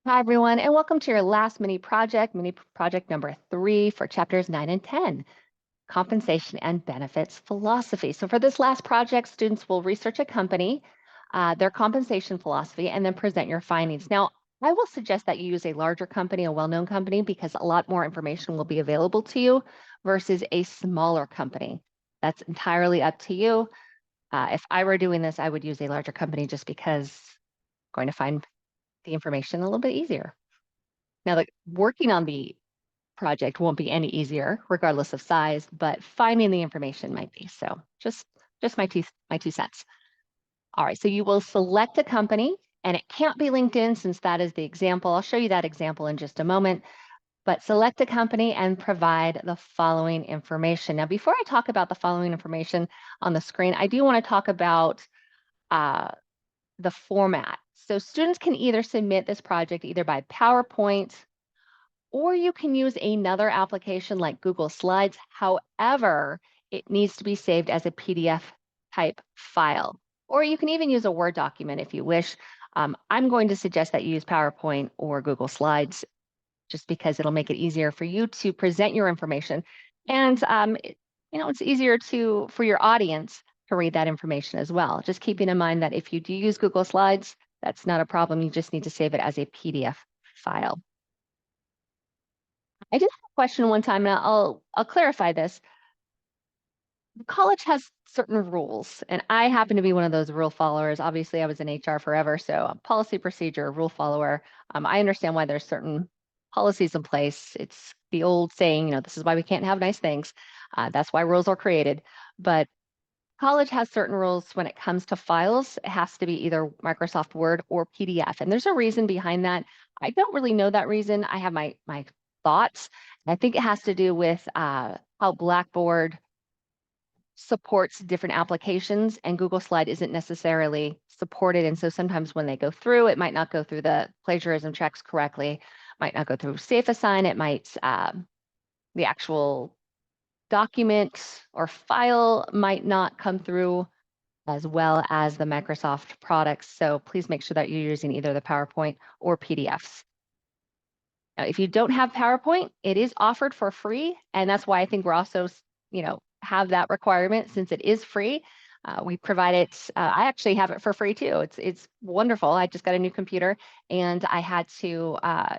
Hi, everyone, and welcome to your last mini project number 3 for chapters 9 and 10, compensation and benefits philosophy. So, for this last project, students will research a company, their compensation philosophy, and then present your findings. Now, I will suggest that you use a larger company, a well known company, because a lot more information will be available to you versus a smaller company. That's entirely up to you. If I were doing this, I would use a larger company just because I'm going to find the information a little bit easier. Now, like working on the project won't be any easier, regardless of size, but finding the information might be. So just my two cents. All right, so you will select a company, and it can't be LinkedIn since that is the example. I'll show you that example in just a moment. But select a company and provide the following information. Now, before I talk about the following information on the screen, I do want to talk about uh, the format. So students can either submit this project either by PowerPoint, or you can use another application like Google Slides. However, it needs to be saved as a PDF type file. Or you can even use a Word document if you wish. I'm going to suggest that you use PowerPoint or Google Slides just because it'll make it easier for you to present your information. And it's easier for your audience to read that information as well. Just keeping in mind that if you do use Google Slides, that's not a problem. You just need to save it as a PDF file. I did have a question one time, and I'll clarify this. College has certain rules, and I happen to be one of those rule followers. Obviously, I was in HR forever, so a policy procedure, rule follower. I understand why there's certain policies in place. It's the old saying, this is why we can't have nice things. That's why rules are created. But college has certain rules when it comes to files. It has to be either Microsoft Word or PDF, and there's a reason behind that. I don't really know that reason. I have my thoughts. I think it has to do with how Blackboard supports different applications, and Google Slide isn't necessarily supported. And so sometimes when they go through, it might not go through the plagiarism checks correctly, might not go through SafeAssign. It might the actual document or file might not come through as well as the Microsoft products. So please make sure that you're using either the PowerPoint or PDFs. Now, if you don't have PowerPoint, it is offered for free, and that's why I think we're also, have that requirement since it is free. We provide it. I actually have it for free too. It's wonderful. I just got a new computer, and I had to,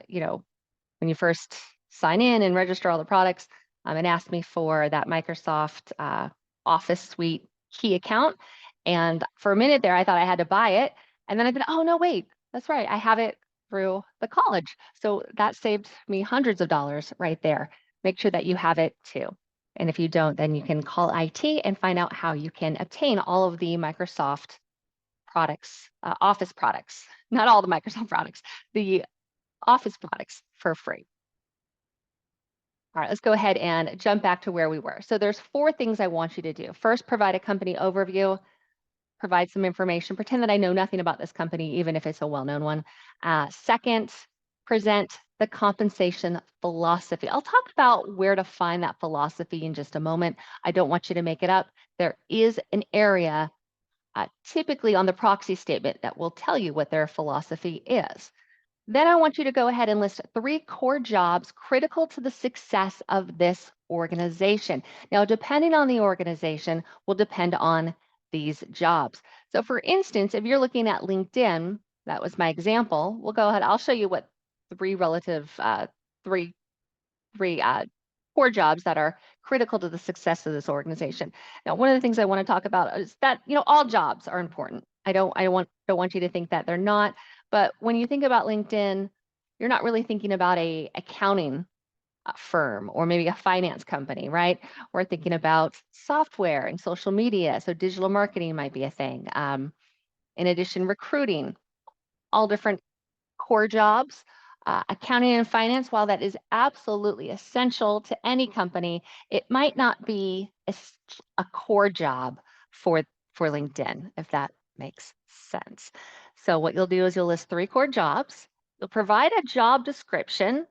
when you first sign in and register all the products, it asked me for that Microsoft Office Suite key account. And for a minute there, I thought I had to buy it. And then I said, oh, no, wait, that's right. I have it through the college. So that saved me hundreds of dollars right there. Make sure that you have it too. And if you don't, then you can call IT and find out how you can obtain all of the Microsoft products, Office products, not all the Microsoft products, the Office products for free. All right, let's go ahead and jump back to where we were. So there's 4 things I want you to do. First, provide a company overview, provide some information, pretend that I know nothing about this company, even if it's a well-known one. Second, present the compensation philosophy. I'll talk about where to find that philosophy in just a moment. I don't want you to make it up. There is an area, typically on the proxy statement, that will tell you what their philosophy is. Then I want you to go ahead and list 3 core jobs critical to the success of this organization. Now, depending on the organization will depend on these jobs. So for instance, if you're looking at LinkedIn, that was my example, we'll go ahead, I'll show you what 3 relative, 3, 3 core jobs that are critical to the success of this organization. Now, one of the things I want to talk about is that, all jobs are important. I don't want you to think that they're not. But when you think about LinkedIn, you're not really thinking about a accounting firm or maybe a finance company, right? We're thinking about software and social media. So digital marketing might be a thing. In addition, recruiting, all different core jobs. Accounting and finance, while that is absolutely essential to any company, it might not be a core job for LinkedIn, if that makes sense. So what you'll do is you'll list 3 core jobs. You'll provide a job description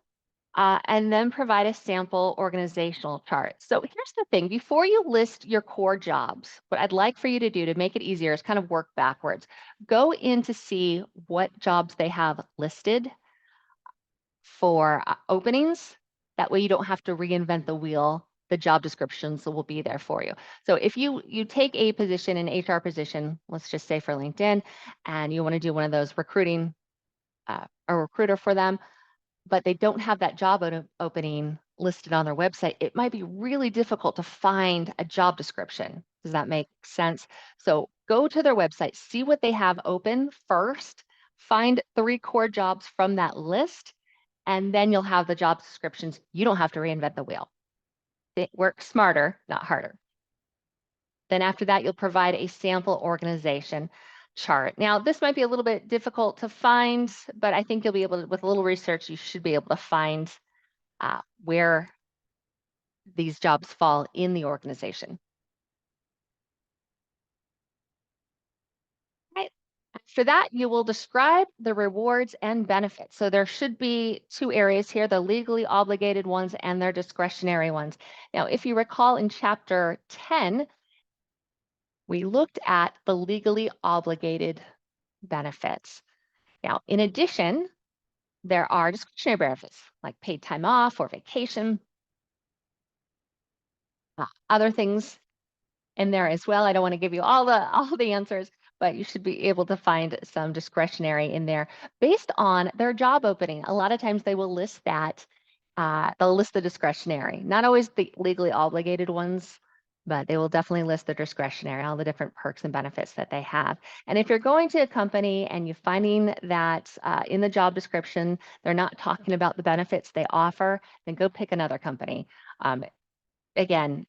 and then provide a sample organizational chart. So here's the thing, before you list your core jobs, what I'd like for you to do to make it easier is kind of work backwards. Go in to see what jobs they have listed, for openings. That way you don't have to reinvent the wheel. The job descriptions will be there for you. So if you take a position, an HR position, let's just say for LinkedIn, and you want to do one of those recruiting, a recruiter for them, but they don't have that job opening listed on their website, it might be really difficult to find a job description. Does that make sense? So go to their website, see what they have open first, find 3 core jobs from that list, and then you'll have the job descriptions. You don't have to reinvent the wheel. It works smarter, not harder. Then after that, you'll provide a sample organization chart. Now, this might be a little bit difficult to find, but I think you'll be able to, with a little research, you should be able to find where these jobs fall in the organization. Right. After that, you will describe the rewards and benefits. So there should be 2 areas here, the legally obligated ones and their discretionary ones. Now, if you recall in chapter 10, we looked at the legally obligated benefits. Now, in addition, there are discretionary benefits like paid time off or vacation, other things in there as well. I don't want to give you all the answers, but you should be able to find some discretionary in there based on their job opening. A lot of times they will list that, they'll list the discretionary, not always the legally obligated ones, but they will definitely list the discretionary, all the different perks and benefits that they have. And if you're going to a company and you're finding that in the job description, they're not talking about the benefits they offer, then go pick another company. Again,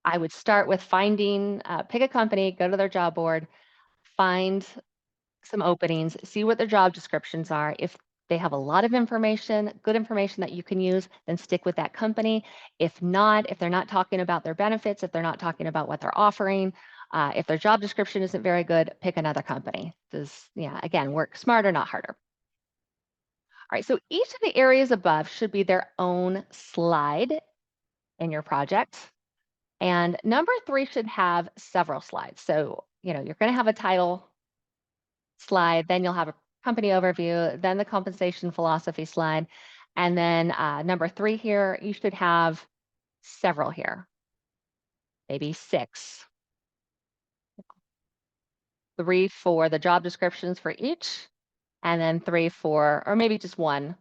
I would start with finding, pick a company, go to their job board, find some openings, see what their job descriptions are. If they have a lot of information, good information that you can use, then stick with that company. If not, if they're not talking about their benefits, if they're not talking about what they're offering, if their job description isn't very good, pick another company. Yeah, again, work smarter, not harder. All right, so each of the areas above should be their own slide in your project. And number 3 should have several slides. So, you're going to have a title slide, then you'll have a company overview, then the compensation philosophy slide. And then number 3 here, you should have several here, maybe 6. 3 for the job descriptions for each, and then 3 for, or maybe just 1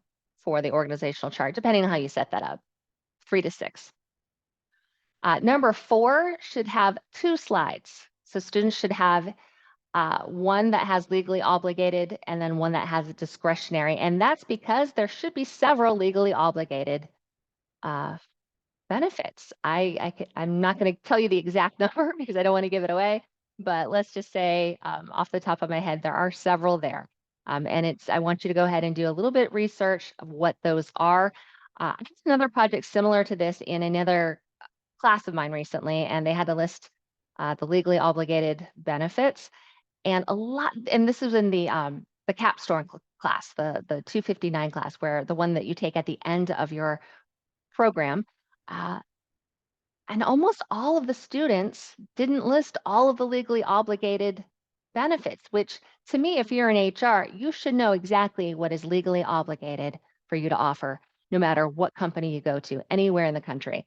for the organizational chart, depending on how you set that up, 3 to 6. Number 4 should have 2 slides. So students should have one that has legally obligated and then one that has discretionary. And that's because there should be several legally obligated benefits. I'm not going to tell you the exact number because I don't want to give it away, but let's just say off the top of my head, there are several there. And I want you to go ahead and do a little bit research of what those are. I did another project similar to this in another class of mine recently, and they had to list the legally obligated benefits. And this was in the capstone class, the 259 class, where the one that you take at the end of your program. And almost all of the students didn't list all of the legally obligated benefits, which to me, if you're in HR, you should know exactly what is legally obligated for you to offer, no matter what company you go to, anywhere in the country.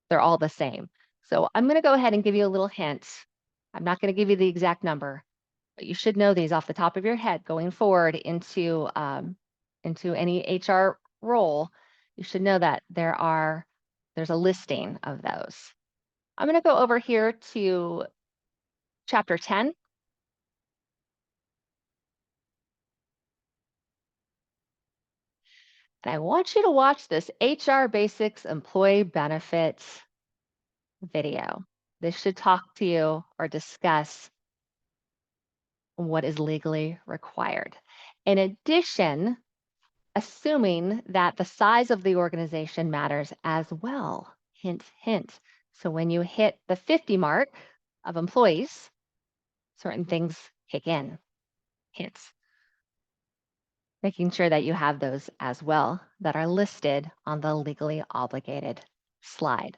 They're all the same. So I'm going to go ahead and give you a little hint. I'm not going to give you the exact number, but you should know these off the top of your head going forward into any HR role. You should know that there's a listing of those. I'm going to go over here to chapter 10. And I want you to watch this HR Basics Employee Benefits video. This should talk to you or discuss what is legally required. In addition, assuming that the size of the organization matters as well. Hint, hint. So when you hit the 50 mark of employees, certain things kick in. Hints. Making sure that you have those as well that are listed on the legally obligated slide.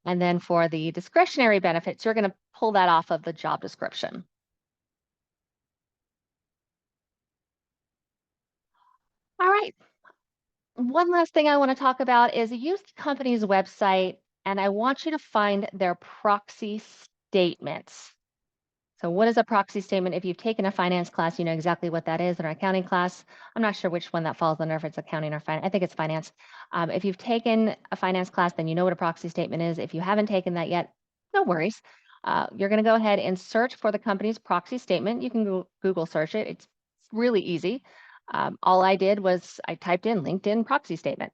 And then for the discretionary benefits, you're going to pull that off of the job description. All right. One last thing I want to talk about is use the company's website, and I want you to find their proxy statements. So what is a proxy statement? If you've taken a finance class, you know exactly what that is, or an accounting class. I'm not sure which one that falls under, if it's accounting or finance. I think it's finance. If you've taken a finance class, then you know what a proxy statement is. If you haven't taken that yet, no worries. You're going to go ahead and search for the company's proxy statement. You can Google search it. It's really easy. All I did was I typed in LinkedIn proxy statement.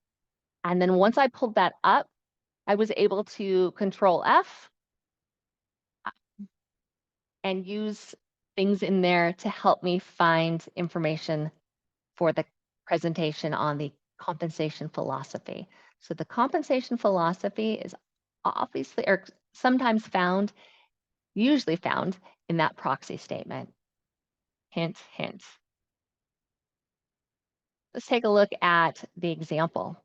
And then once I pulled that up, I was able to Control F and use things in there to help me find information for the presentation on the compensation philosophy. So the compensation philosophy is obviously or sometimes found, usually found in that proxy statement. Hint, hint. Let's take a look at the example.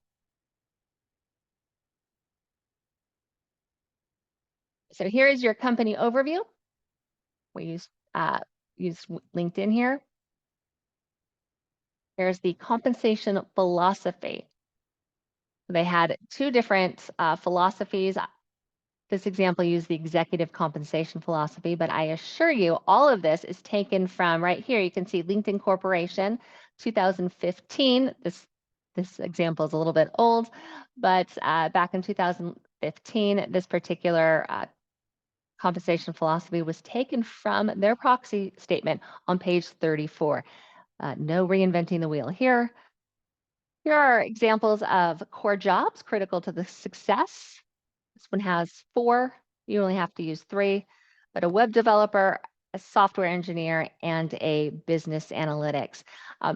So here is your company overview. We use LinkedIn here. There's the compensation philosophy. They had two different philosophies. This example used the executive compensation philosophy, but I assure you all of this is taken from right here. You can see LinkedIn Corporation, 2015. This example is a little bit old, but back in 2015, this particular compensation philosophy was taken from their proxy statement on page 34. No reinventing the wheel here. Here are examples of core jobs critical to the success. This one has 4. You only have to use 3, but a web developer, a software engineer, and a business analytics.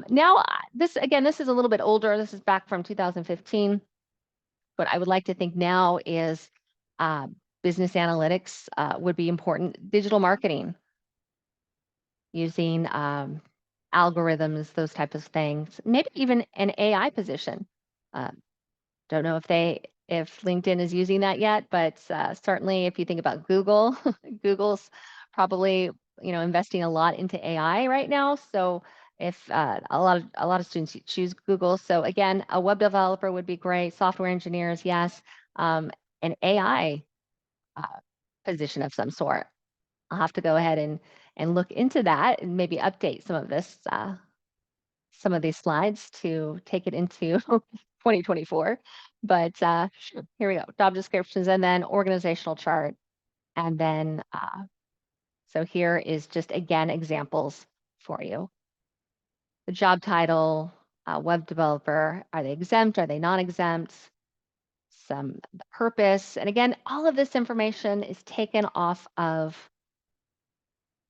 Now, this is a little bit older. This is back from 2015. What I would like to think now is business analytics would be important. Digital marketing, using algorithms, those types of things. Maybe even an AI position. Uh, don't know if LinkedIn is using that yet, but certainly if you think about Google, Google's probably investing a lot into AI right now. So if a lot of students choose Google, so again, a web developer would be great. Software engineers, yes, an AI uh, position of some sort. I'll have to go ahead and look into that and maybe update some of these slides to take it into 2024. But sure, here we go. Job descriptions and then organizational chart. And then, so here is just, again, examples for you. The job title, web developer, are they exempt? Are they non-exempt? The purpose. And again, all of this information is taken off of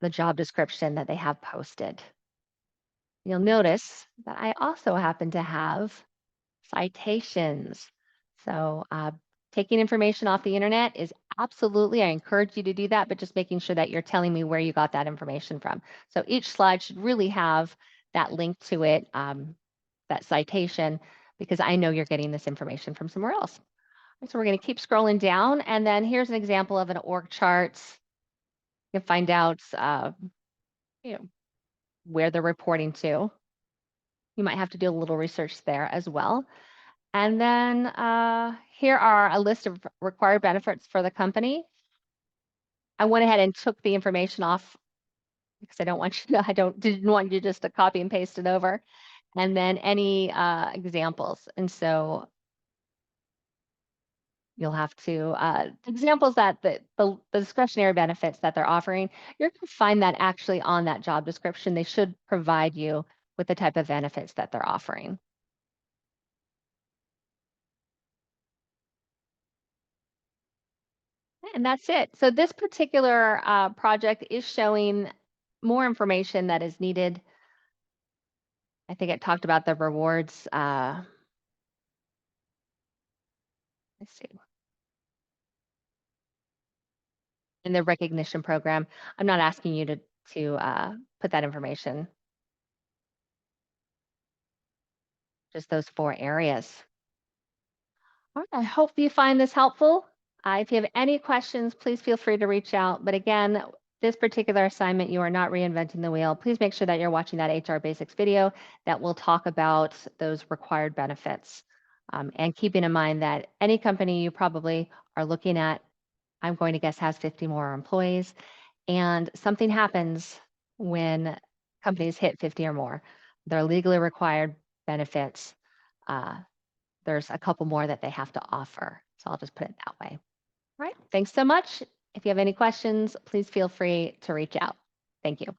the job description that they have posted. You'll notice that I also happen to have citations. So taking information off the internet is absolutely, I encourage you to do that, but just making sure that you're telling me where you got that information from. So each slide should really have that link to it, that citation, because I know you're getting this information from somewhere else. So we're going to keep scrolling down. And then here's an example of an org chart. You can find out where they're reporting to. You might have to do a little research there as well. And then here are a list of required benefits for the company. I went ahead and took the information off because I don't want you to, didn't want you just to copy and paste it over. And then any examples. And so you'll have to, examples that the discretionary benefits that they're offering, you're going to find that actually on that job description. They should provide you with the type of benefits that they're offering. And that's it. So this particular project is showing more information that is needed. I think it talked about the rewards. Let's see. In the recognition program. I'm not asking you to put that information, just those 4 areas. All right, I hope you find this helpful. If you have any questions, please feel free to reach out. But again, this particular assignment, you are not reinventing the wheel. Please make sure that you're watching that HR basics video that will talk about those required benefits. And keeping in mind that any company you probably are looking at, I'm going to guess has 50 more employees, and something happens when companies hit 50 or more. They're legally required benefits. There's a couple more that they have to offer. So I'll just put it that way. All right. Thanks so much. If you have any questions, please feel free to reach out. Thank you.